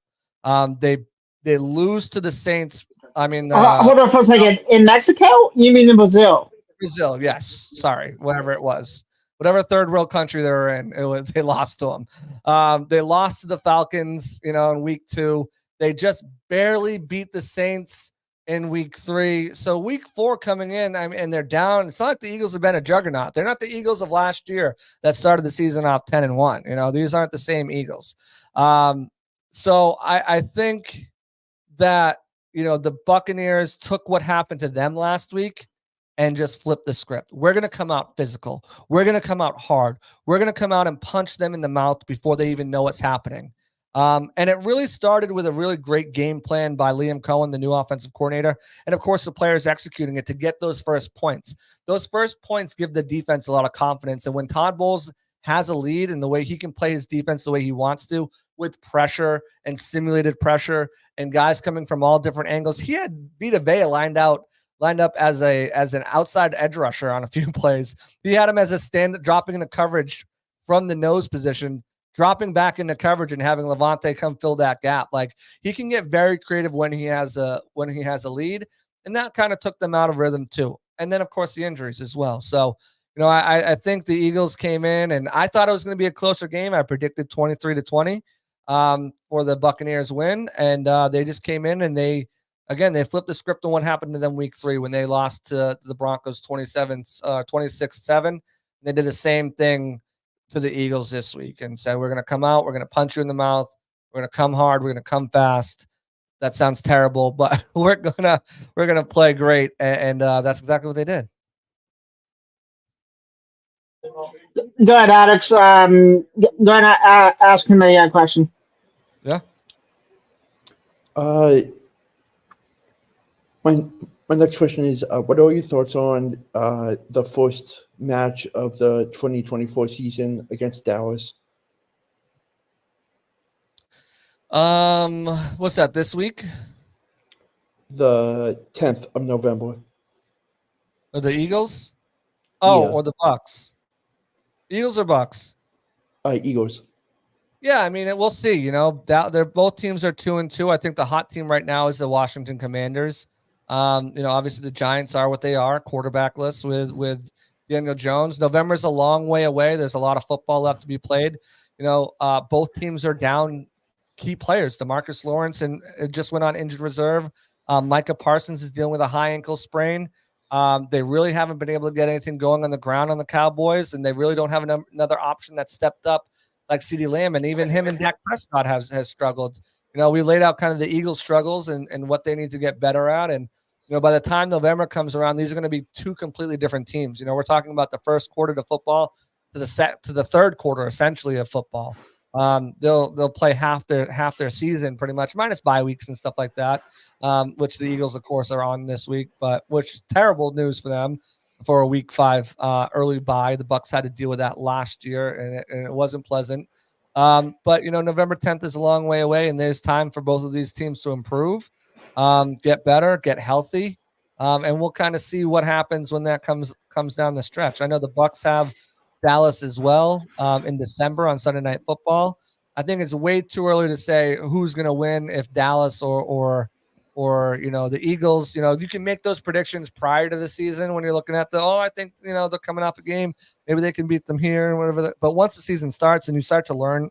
They lose to the Saints. Hold on for a second. In Mexico? You mean in Brazil? Brazil, yes. Sorry, whatever it was. Whatever third world country they were in, they lost to them. They lost to the Falcons, in week 2. They just barely beat the Saints in week 3. So week 4 coming in, and they're down. It's not like the Eagles have been a juggernaut. They're not the Eagles of last year that started the season off 10-1. These aren't the same Eagles. So I think that, the Buccaneers took what happened to them last week and just flipped the script. We're going to come out physical. We're going to come out hard. We're going to come out and punch them in the mouth before they even know what's happening. And it really started with a really great game plan by Liam Cohen, the new offensive coordinator, and of course the players executing it to get those first points. Those first points give the defense a lot of confidence. And when Todd Bowles has a lead and the way he can play his defense the way he wants to, with pressure and simulated pressure and guys coming from all different angles, he had Vita Vea lined up as an outside edge rusher on a few plays. He had him as a stand, dropping into coverage from the nose position, dropping back into coverage and having Levante come fill that gap. Like, he can get very creative when he has a lead, and that kind of took them out of rhythm too. And then of course the injuries as well. So, I think the Eagles came in, and I thought it was going to be a closer game. I predicted 23-20 for the Buccaneers win, and they just came in and they flipped the script on what happened to them week 3 when they lost to the Broncos 26-7. They did the same thing to the Eagles this week and said, we're going to come out, we're going to punch you in the mouth, we're going to come hard, we're going to come fast. That sounds terrible, but we're gonna play great, and that's exactly what they did. Go ahead, Alex. Go ahead and ask him a question. Yeah. My next question is, what are your thoughts on the first match of the 2024 season against Dallas? What's that, this week? The 10th of November. Or the Eagles? Oh, Yeah. or the Bucks. Eagles or Bucks? Eagles. Yeah, I mean, we'll see. They're both teams are 2-2. I think the hot team right now is the Washington Commanders. Obviously the Giants are what they are, quarterbackless with Daniel Jones. November's a long way away. There's a lot of football left to be played. Both teams are down key players. DeMarcus Lawrence and it just went on injured reserve. Micah Parsons is dealing with a high ankle sprain. They really haven't been able to get anything going on the ground on the Cowboys, and they really don't have another option that stepped up like CeeDee Lamb, and even him and Dak Prescott has struggled. We laid out kind of the Eagles' struggles and what they need to get better at, and by the time November comes around, these are going to be two completely different teams. We're talking about the first quarter of football to the third quarter essentially of football. They'll play half their season pretty much, minus bye weeks and stuff like that, which the Eagles of course are on this week, but which is terrible news for them for a week 5 early bye. The Bucs had to deal with that last year, and it wasn't pleasant. But November 10th is a long way away, and there's time for both of these teams to improve, get better, get healthy, and we'll kind of see what happens when that comes down the stretch. I know the Bucs have Dallas as well in December on Sunday Night Football. I think it's way too early to say who's going to win, if Dallas or the Eagles. You can make those predictions prior to the season when you're looking at I think they're coming off a game, maybe they can beat them here and whatever. But once the season starts and you start to learn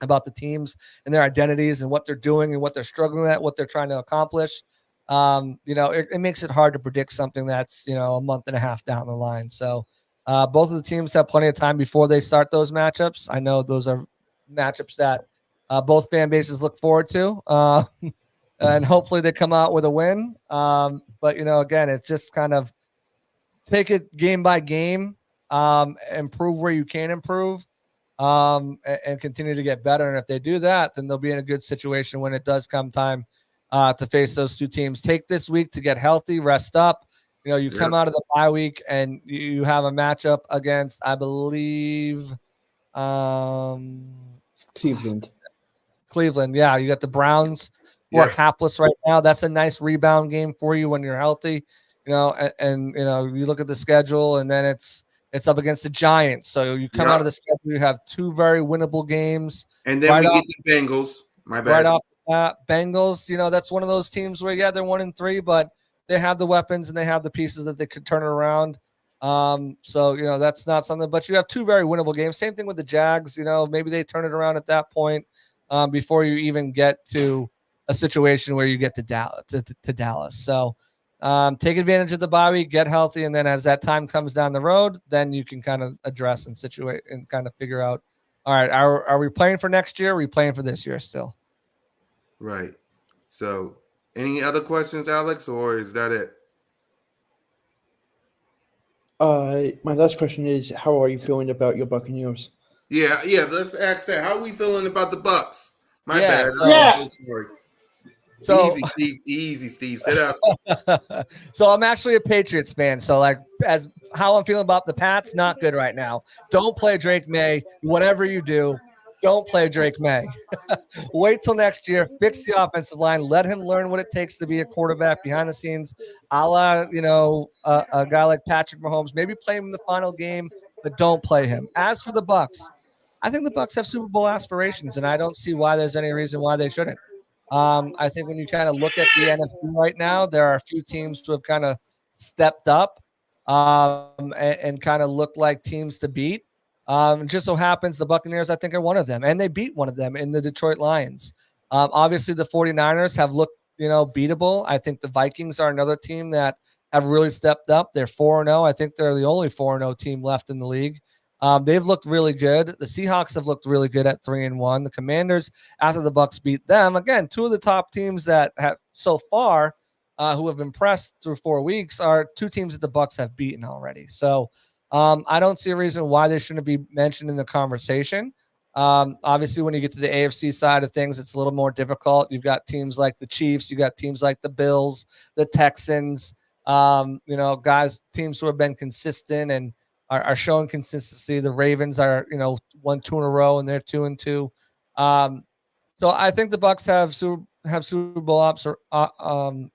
about the teams and their identities and what they're doing and what they're struggling at, what they're trying to accomplish, it makes it hard to predict something that's a month and a half down the line. So Both of the teams have plenty of time before they start those matchups. I know those are matchups that both fan bases look forward to, and hopefully they come out with a win. But again, it's just kind of take it game by game, improve where you can improve, and continue to get better. And if they do that, then they'll be in a good situation when it does come time to face those two teams. Take this week to get healthy, rest up. You come out of the bye week and you have a matchup against, I believe, Cleveland. Cleveland. Yeah, you got the Browns who are hapless right now. That's a nice rebound game for you when you're healthy. And you look at the schedule, and then it's up against the Giants. So you come out of the schedule, you have two very winnable games. And then we get the Bengals. My bad. Right off the bat, Bengals, that's one of those teams where, they're 1-3, but they have the weapons and they have the pieces that they could turn it around. So that's not something, but you have two very winnable games. Same thing with the Jags. Maybe they turn it around at that point before you even get to a situation where you get to Dallas. So take advantage of the bye week, get healthy, and then as that time comes down the road, then you can kind of address and situate and kind of figure out, all right, are we playing for next year? Or are we playing for this year still? Right. So any other questions, Alex, or is that it? My last question is, how are you feeling about your Buccaneers? Yeah. Let's ask that. How are we feeling about the Bucks? My bad. Yeah. So easy, Steve. Sit up. So I'm actually a Patriots fan. So as how I'm feeling about the Pats, not good right now. Don't play Drake May. Whatever you do, don't play Drake May. Wait till next year. Fix the offensive line. Let him learn what it takes to be a quarterback behind the scenes, a la a guy like Patrick Mahomes. Maybe play him in the final game, but don't play him. As for the Bucks, I think the Bucks have Super Bowl aspirations, and I don't see why there's any reason why they shouldn't. I think when you kind of look at the NFC right now, there are a few teams who have kind of stepped up and kind of look like teams to beat. It just so happens the Buccaneers, I think, are one of them, and they beat one of them in the Detroit Lions. Obviously, the 49ers have looked, beatable. I think the Vikings are another team that have really stepped up. They're 4-0. I think they're the only 4-0 team left in the league. They've looked really good. The Seahawks have looked really good at 3-1. The Commanders, after the Bucks beat them, again, two of the top teams that have so far who have impressed through 4 weeks are two teams that the Bucks have beaten already. So I don't see a reason why they shouldn't be mentioned in the conversation. Obviously, when you get to the AFC side of things, it's a little more difficult. You've got teams like the Chiefs, you got teams like the Bills, the Texans, teams who have been consistent and are showing consistency. The Ravens are, 1-2 in a row, and they're 2-2. So I think the Bucks have Super Bowl ops, in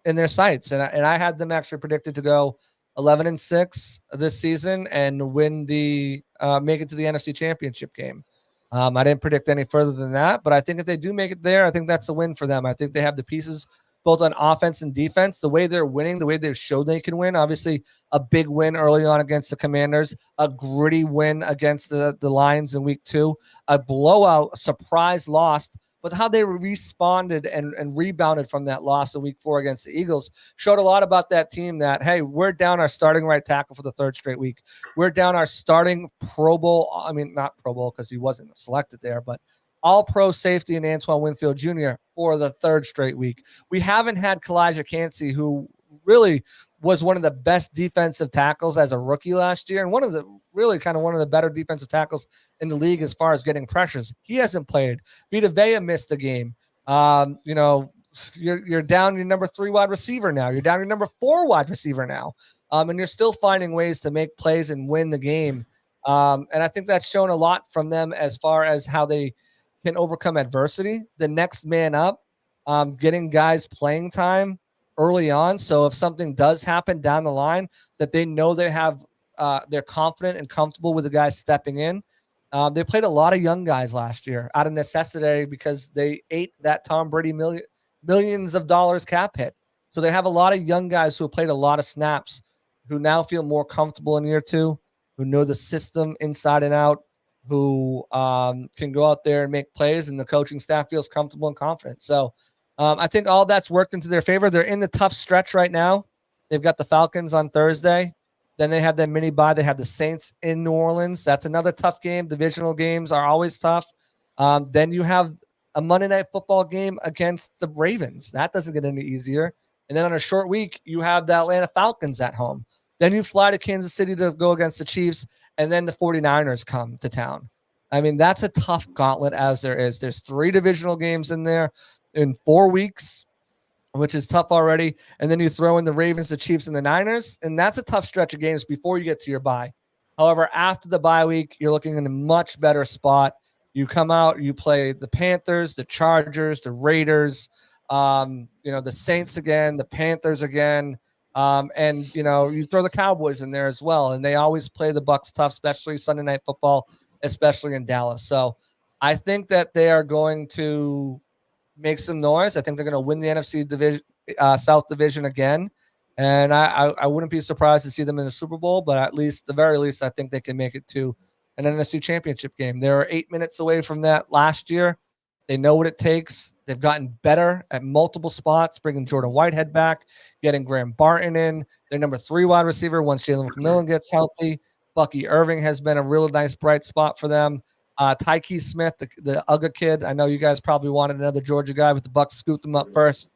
their sights, and I had them actually predicted to go 11-6 this season and win make it to the NFC Championship game. I didn't predict any further than that, but I think if they do make it there, I think that's a win for them. I think they have the pieces both on offense and defense, the way they're winning, the way they've showed they can win. Obviously, a big win early on against the Commanders, a gritty win against the Lions in week 2, a blowout, surprise loss, but how they responded and rebounded from that loss in week 4 against the Eagles showed a lot about that team that, hey, we're down our starting right tackle for the 3rd straight week. We're down our starting Pro Bowl. I mean, not Pro Bowl because he wasn't selected there, but all-pro safety in Antoine Winfield Jr. for the 3rd straight week. We haven't had Kalijah Cansey, who really was one of the best defensive tackles as a rookie last year, and one of the better defensive tackles in the league as far as getting pressures. He hasn't played. Vita Vea missed the game. You're down your number 3 wide receiver now. You're down your number 4 wide receiver now. And you're still finding ways to make plays and win the game. And I think that's shown a lot from them as far as how they can overcome adversity, the next man up, getting guys playing time early on. So if something does happen down the line, that they know they have, they're confident and comfortable with the guys stepping in. They played a lot of young guys last year out of necessity because they ate that Tom Brady millions of dollars cap hit. So they have a lot of young guys who have played a lot of snaps, who now feel more comfortable in year 2, who know the system inside and out, who can go out there and make plays, and the coaching staff feels comfortable and confident. So I think all that's worked into their favor. They're in the tough stretch right now. They've got the Falcons on Thursday. Then they have that mini bye. They have the Saints in New Orleans. That's another tough game. Divisional games are always tough. Then you have a Monday Night Football game against the Ravens. That doesn't get any easier. And then on a short week, you have the Atlanta Falcons at home. Then you fly to Kansas City to go against the Chiefs, and then the 49ers come to town. I mean, that's a tough gauntlet as there is. There's 3 divisional games in there in 4 weeks, which is tough already. And then you throw in the Ravens, the Chiefs, and the Niners, and that's a tough stretch of games before you get to your bye. However, after the bye week, you're looking in a much better spot. You come out, you play the Panthers, the Chargers, the Raiders, the Saints again, the Panthers again, and you throw the Cowboys in there as well. And they always play the Bucs tough, especially Sunday Night Football, especially in Dallas. So I think that they are going to make some noise. I think they're going to win the NFC division, South Division again. And I wouldn't be surprised to see them in the Super Bowl, but at least, the very least, I think they can make it to an NFC championship game. They were 8 minutes away from that last year. They know what it takes. They've gotten better at multiple spots, bringing Jordan Whitehead back, getting Graham Barton in. Their number 3 wide receiver once Jalen McMillan gets healthy. Bucky Irving has been a real nice bright spot for them. Tyke Smith, the Uga kid. I know you guys probably wanted another Georgia guy, but the Bucs scooped him up first.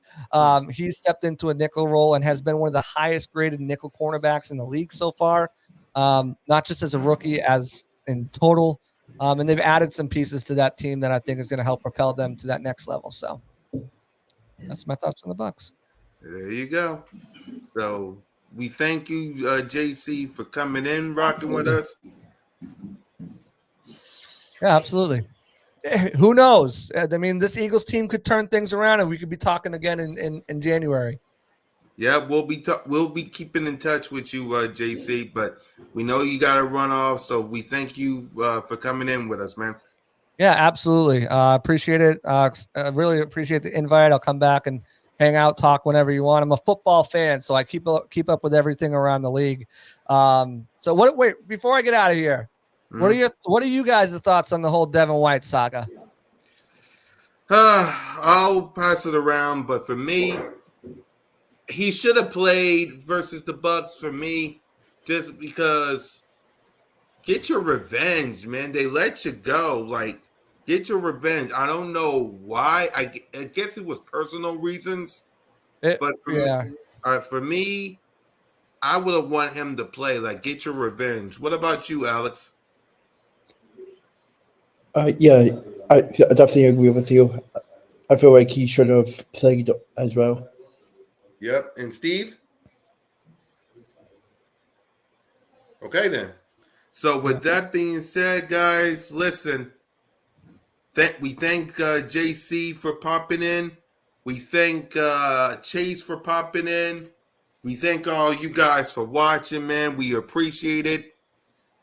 He stepped into a nickel role and has been one of the highest graded nickel cornerbacks in the league so far, not just as a rookie, as in total. And they've added some pieces to that team that I think is going to help propel them to that next level. So that's my thoughts on the Bucs. There you go. So we thank you, JC, for coming in, rocking with us. Yeah, absolutely. Who knows? I mean, this Eagles team could turn things around, and we could be talking again in January. Yeah, we'll be keeping in touch with you, JC. But we know you got to run off, so we thank you for coming in with us, man. Yeah, absolutely. Appreciate it. I really appreciate the invite. I'll come back and hang out, talk whenever you want. I'm a football fan, so I keep up with everything around the league. So wait, before I get out of here, what are you guys' thoughts on the whole Devin White saga? I'll pass it around, but for me, he should have played versus the Bucs for me, just because. Get your revenge, man. They let you go. Like, get your revenge. I don't know why. I guess it was personal reasons, but for me, I would have wanted him to play. Like, get your revenge. What about you, Alex? Yeah, I definitely agree with you. I feel like he should have played as well. Yep. And Steve? Okay, then. So with that being said, guys, listen, we thank JC for popping in. We thank Chase for popping in. We thank all you guys for watching, man. We appreciate it.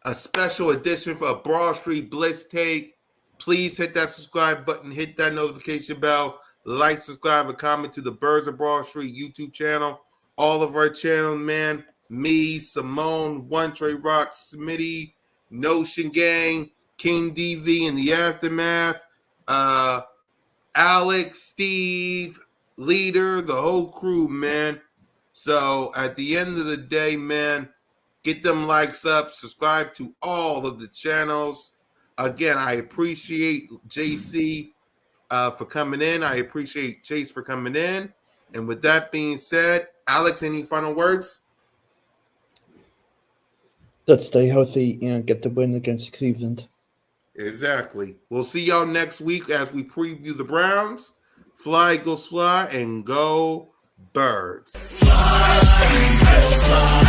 A special edition for a Broad Street Blitz take. Please hit that subscribe button, hit that notification bell, like, subscribe, and comment to the Birds of Broad Street YouTube channel. All of our channels, man. Me, Simone, One Trey Rock, Smitty, Notion Gang, King DV in the Aftermath, Alex, Steve, Leader, the whole crew, man. So at the end of the day, man, get them likes up, subscribe to all of the channels. Again, I appreciate JC for coming in. I appreciate Chase for coming in. And with that being said, Alex, any final words? Let's stay healthy and get the win against Cleveland. Exactly. We'll see y'all next week as we preview the Browns. Fly, Eagles, fly, and go Birds. Fly, Eagles, fly.